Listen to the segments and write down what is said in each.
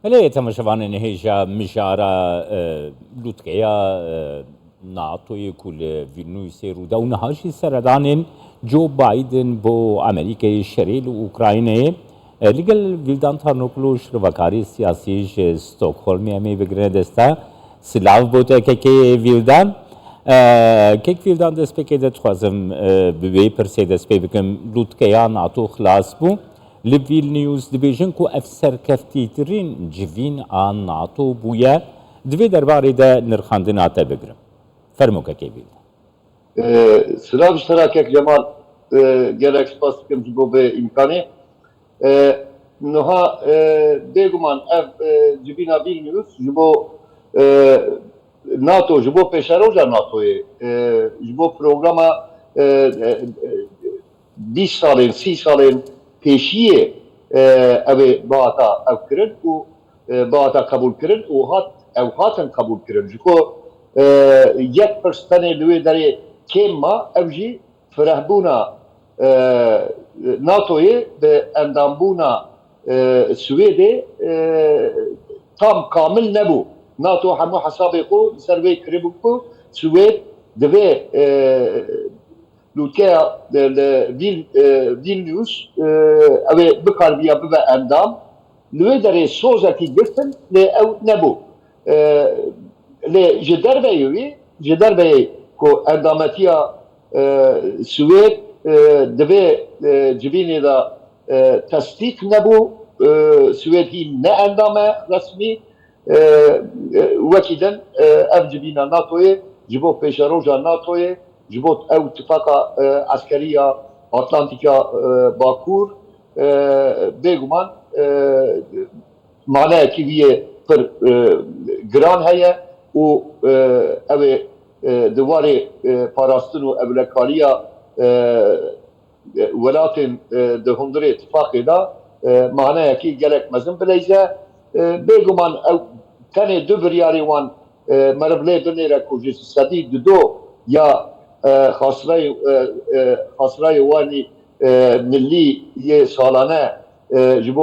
هلا تماشاوان هیجا مجارا لوتکیا ناتوی کل ویلنویس رودا و نهاشی سردان جو بایدن بو امریکای شریل و اوکراینه لگل ویلدان تارنوکلوش روکاری سیاسیش استکهلم می بگیره دسته سلاو بوده که ویلدان کیک ویلدان دست پکی داد خوازم به پرسه دست پی بکم لوتکیا ناتو خلاص بو لویلنیوس دبیجن کو افسر کفتیترین جوین آن ناتو بویا دوی درباره ده نرخاندن آتا بگرم فرمو که بیل سلام اشتراكك جمال جالك سباس كم جبو بإمكانه نها بيجمان اف جبينا فيلنيوس جبو ناتو جبو بيشاروجا ناتو جبو بروغراما 20 سالين 30 سالين پیشیه اوه باعتا او کرن و باعتا قبول کرن و هاتن قبول کرن جکو 1% لوی داره کما او جی فرهبونا ناتوی به اندامبونا سویده tam kamil nebu. NATO hemû hesabê xwe ser wê kiribû ku Swêd divê lûtkeya Vilnius ew ê bikarbiya bibe endam li wê derê sozekî girtin lê ew nebû. Lê ji derveyê wî ji derveyê ku endametiya Swêd divê civînê de tasdîq nebû Swêd hîn ne endame resmî wekî din ev civîna NATOyê ji bo pêşeroja NATOyê ji bo ew ittifaka askeriya Atlantika Bakur bêguman maneyekî wî yê pir giran heye û ew ê di warê parastin û ewlekariya welatên di hundirê ittifaqê da maneyekî gelek mezin bileyze bêguman ew tenê du biryarê wan merivlê binêre ku ji sedî dido ya xasirayê wanî millî yê salane ji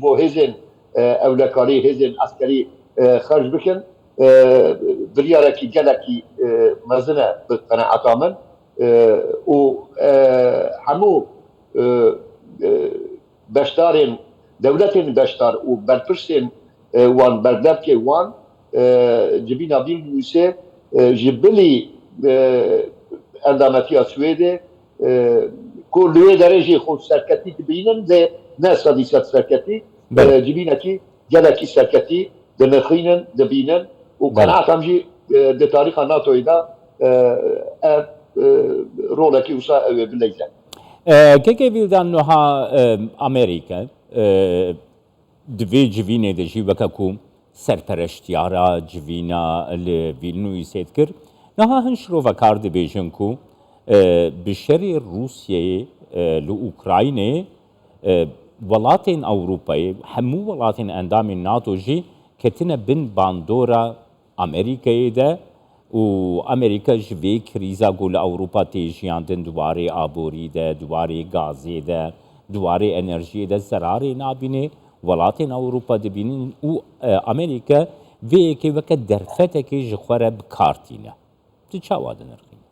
bo hêzên ewlekarî hêzên eskerî xerc bikin biryarekî gelekî mezin e bi qeneeta min û hemû beşdarên dewletên beşdar û berpirsên wan berdevkê wan civîna Vilniusê ji bilî endametiya Swêdê ku li wê derê jî xwe serketî dibînin lê ne sedî sed serketî civînekî gelekî serketî dinixînin dibînin û qeneetam jî di tarîxa NATOyê da ev rolekî wisa ew ê bileyze. Keke vildan noha Amerika divê civînê de jî weke ku serpereştiyara civîna li Vilniusê dikir niha hin şirovekar dibêjin ku bi şerê Rûsyayê li Ukraynê welatên Ewropayê hemû welatên endamên NATO jî ketine bin bandora Amerîkayê de û Amerîka ji vê krîza ku li Ewropa tê jiyandin duwarê aborî de, duwarê gazê de, duwarê enerjiyê de zerarê nabîne welatên Ewropa dibînin û Amerîka vê yekê weke derfetekê ji xwe re bikartîne. Tu çawa dinirxîne?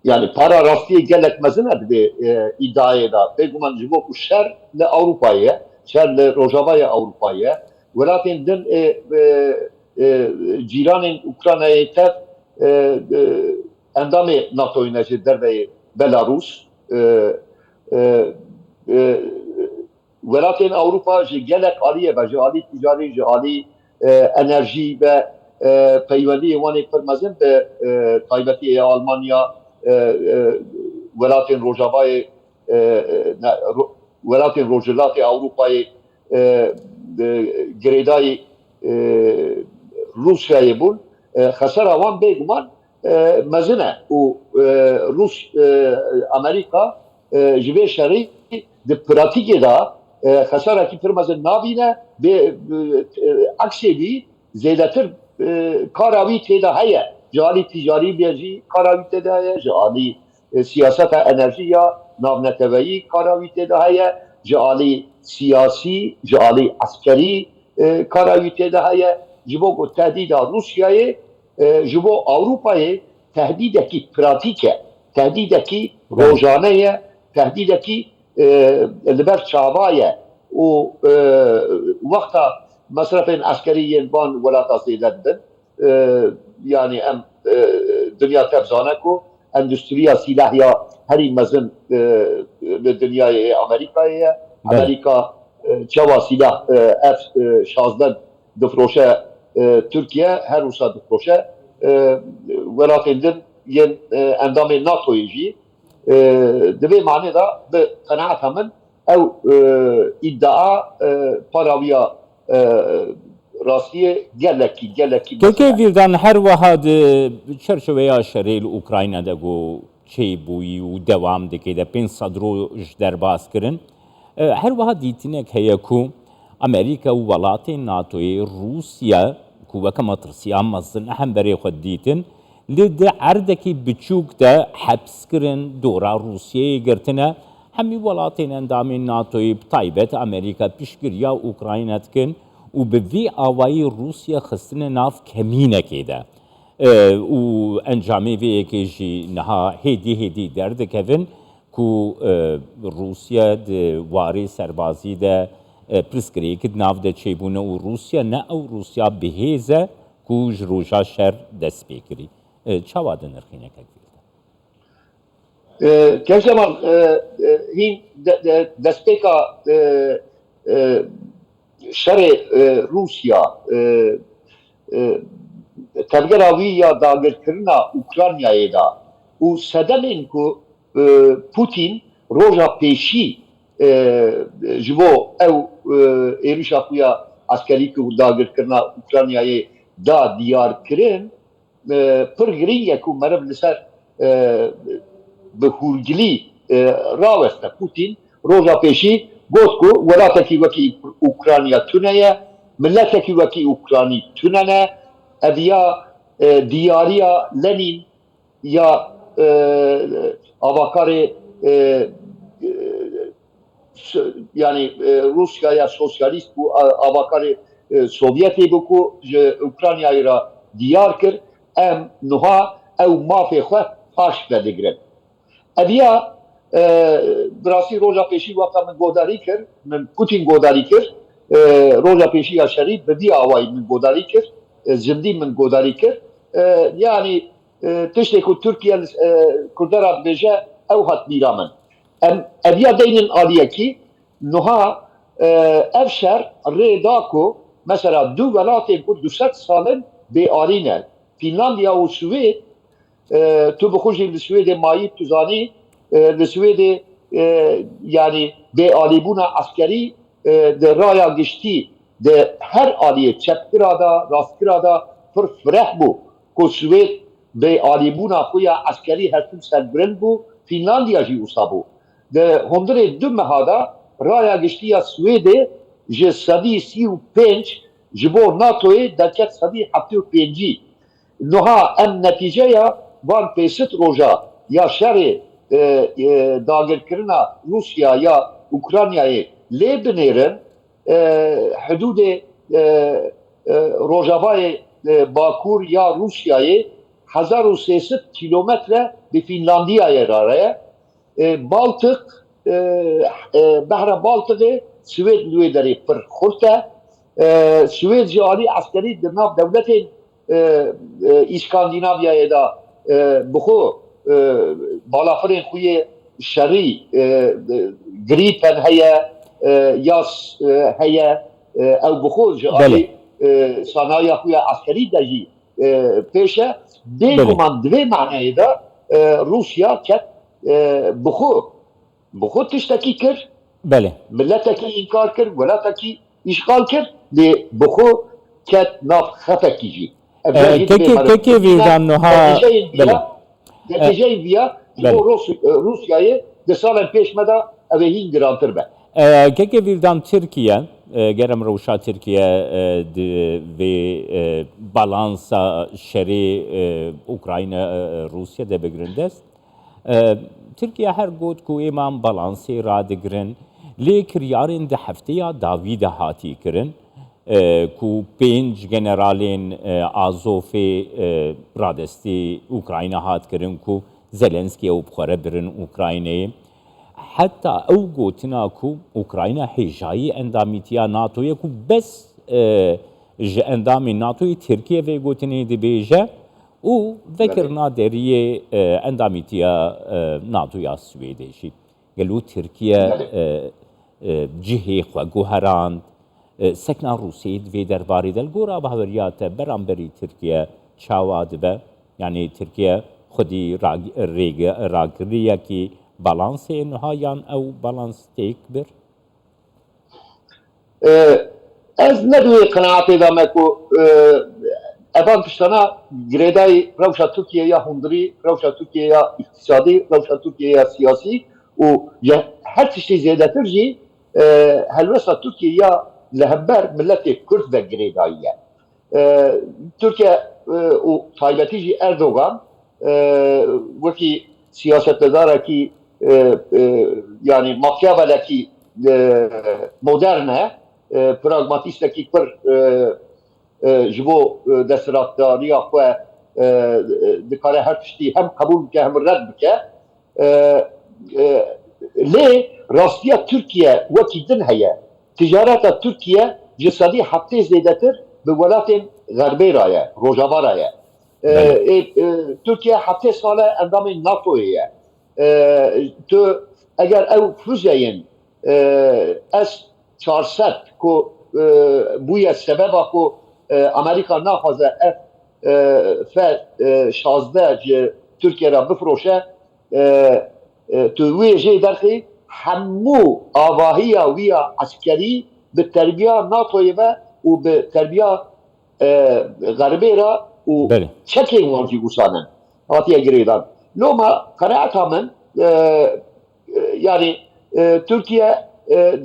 Yani para rastiyê gelek mezin e divê îddiayê da bêguman ji bo ku şer li Ewropayê şer li Rojavayê Ewropayê welatên din cîranên Ukraynayê tev endamê NATOyê ne ji derveyê Belarus welatên Ewropa ji gelek aliyê ve ji alî ticarî ji alî enerjî ve peywendiyê wanê pir mezin bi taybetî Almanya welatên Rojavayê welatên Rojhilatê Ewropayê girêdayî Rusyayê bûn xesera wan bêguman mezin e û Rus Amerîka ji vê şerî di pratikê da xeserekî pir mezin nabîne bê eksê wî zêdetir kara wî têde heye ji alî ticarî bê jî kara wî têde heye ji alî siyaseta enerjiya navneteweyî kara wî têde heye ji alî siyasi, jali askeri karavite de heye, jibo tehdida Rusya'yı, jibo Avrupa'yı tehdideki pratike, tehdideki rojaneye, tehdideki liber çavaya, o vakta masrafın askeriyen ban velatası edildin, yani em dünya tebzane ko, endüstriya silahya heri mezin dünyaya Amerika'ya, Amerika çava silah F-16 difroşe Türkiye her usa difroşe velatindin yen endamê NATO'yê jî divê manê da bi qenaeta min ew îddia paraviya rastiyê gelekî Keke vildan her wiha di çerçeveya şerê li Ukrayna de got çêbûyî û dewam dike de 500 roj derbas kirin. Her wiha dîtînek heye ku Amerîka û welatên NATOyê Rûsya ku weke matirsiya mezin hemberê xwe dîtin li di erdekî biçûk de heps kirin, dora Rûsyayê girtine. Hemî welatên endamên NATOyê bi taybet Amerîka piştgiriya Ukrayna dikin û bi vî awayî Rûsya xistine nav kemînekê de. û encamê vê yekê jî niha hêdî derdikevin ku Rûsya di warê serbazî de pirsgirêkî nav de çêbûne û Rûsya ne ew Rûsya bihêz e ku ji roja şer dest pê kirî. Çawa di nirxînekek Keşkeman hin desteka şerê Rusya tevgera wî ya dagirkirina Ukraynayê da û sedemên ku Putin roja pêşî ji bo ew êrişa xwe ya askerî ku dagirkirina Ukraynayê da diyar kirin pir girîng ye ku meriv li ser bi hûrgilî raweste Putin roja pêşî got ku welatekî wekî Ukrayna tune ye, milletekî wekî Ukraynî tune ne, ev ya diyariya Lenin ya avakarê yani Rusya'ya sosyalist bu avakarê Sovyetê bû ku ji Ukraynayê ra diyar kir em niha ew mafê xwe paş vedigirin. Ev ya birasî roja pêşî weka min godarî kir, min Putin godarî kir, roja pêşî ya şerî bi vî awayî min godarî kir, zindî min godarî kir. Yani tiştê ku Türkiye Kurdera dibêje ew hat bîra min. Ev ya deynin aliyekî niha ev şer rê da ku mesela du welatên ku 200 salin bêalî ne. Finlandiya û Swêd tu bixwe jî li Swêdê mayî tu zanî li Swêdê yani bêalîbûna askerî di raya giştî de her aliyê çepkira da rastkira da pir fireh bû ku Swêd bêalîbûna xwe ya askerî hertin sergirind bû Finlandiya jî wisa bû. Di hundirê du meha da raya giştî ya Swêdê ji sedî sî û pênc ji bo NATOyê derket sedî heftê û pêncî. Niha em netîceya van pêsit roja ya şerê dagirkirina Rusya ya Ukraynayê lê binêrin hududê Rojavayê Bakur ya Rusyayê 1300 kilometre bi Finlandiyayê rareye Baltık behra Baltıkê Swêd li wê derê pir xurt e Swêd jî alî askerî di nav dewletên İskandinavyayê da bixwe balafirên xwe yê şerî Gripen heye yas heye ew bixwe ji alî sanayiya xwe ya askerî de jî pêş e bêguman divê maneyê da Rusya ket bixwe tiştekî kir milletekî înkar kir welatekî îşgal kir lê bixwe ket nav xefekî jî. Keke vildan niha Neticeyên viya Rusyayê di salên pêş me da ev ê hîn girantir be. Keke vildan Tirkiye gerem rewşa Tirkiye di vê balansa şerê Ukrayna Rusya de bigirin dest. Tirkiye her got ku êman balansê radigirin لێ کریارên di hefteya dawî de hatî kirin ku 5 generalên Azovê radestî Ukrayna hat kirin ku Zelenskiy ew bixwere birin Ukraynayê. Heta ew gotina ku Ukrayna hêjayî endamîtiya NATOyê ku bes ji endamê NATOyê Tirkiye vê gotinê dibêje û vekirina deriyê endamîtiya NATOya Swêdê jî. Gelo Tirkiye cihê xwe guherand, sekna Rûsyayê di vê derbarê de li gora baweriya te beramberî Tirkiye çawa dibe. Yani Tirkiye xwedî ragiriyekî balansê niha yan ew balans têk bir? Ez nedûyê qenaetê da me ku evan tiştana girêdayî rewşa Tirkiyeya hundirî, rewşa Tirkiyeya îktisadî, rewşa Tirkiyeya siyasî û her tiştî zêdetir jî helwesta Tirkiyeya li hember milletê Kurd ve girêdayî ye. Tirkiye û taybetî jî Erdogan wekî siyasetmedarekî yani Machiavellekî modern e, pragmatîstekî pir ji bo desthilatdariya xwe dikare her tiştî hem qebûl bike hem red bike. Lê rastiya Tirkiye wekî din heye. Ticareta Tirkiye ji sedî heftê zêdetir bi welatên Gerbê ra ye, Rojava ra ye. Tirkiye heftê sale endamê NATOyê ye. Tu eger ew füzeyên S-400 ku bûye sebeba ku Amerîka naxwaze F-16 ji Tirkiye ra bifroşe tu wê jê derxî hemû avahiya wî ya eskerî bi terbiya NATOyê ve û bi terbiya Gerbê ra û çekên wan jî wîsanin hatiye girêdan. Loma qenaeta min yani Tirkiye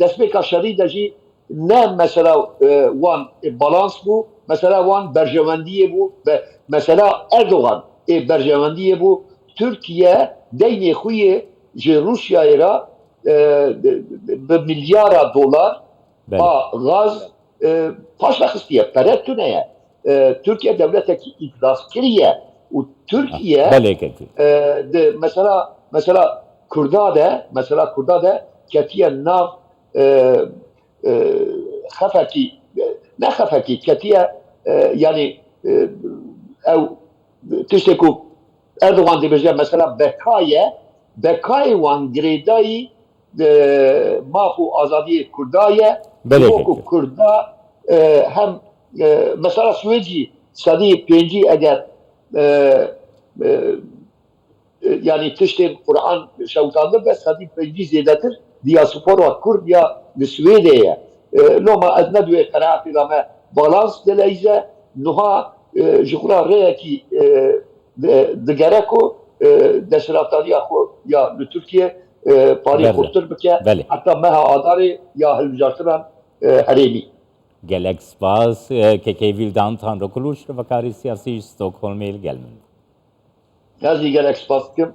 destpêka şerî de jî ne mesela wan balans bû, mesela wan berjewendiyê bû ve mesela Erdogan berjewendiyê bû. Türkiye deynê xwe yê ji Rûsyayê ra bi milyara dolar a gaz paş vexistiye, pere tune ye. Türkiye devletekî îflaskirî ye û Türkiye mesela Kurda de ketiye nav xefekî ne xefekî ketiye yani ew tiştê ku Erdogan dibêje mesela bekayê wan girêdayî maf û azadiyê Kurda ye ku Kurda hem mesela Swêdî sedî pêncî eger yani tiştên Kur'an şewtandir ve sedî pêncî zêdetir diaspora Kurd ya li Swêdê ye. Loma ez nedûyê qenaetê da me balans dileyze niha ji xwe rêyekî digere ku desthilatdariya xwe ya li Tirkiye parê xurttir bike heta meha adarê ya hilbijartinan herêmî. Gelek spas kekêvîldan Tanrıkuluş ve Vakarî Siyasî Stockholm'ê gelmin. Ez jî gelek spas dikim.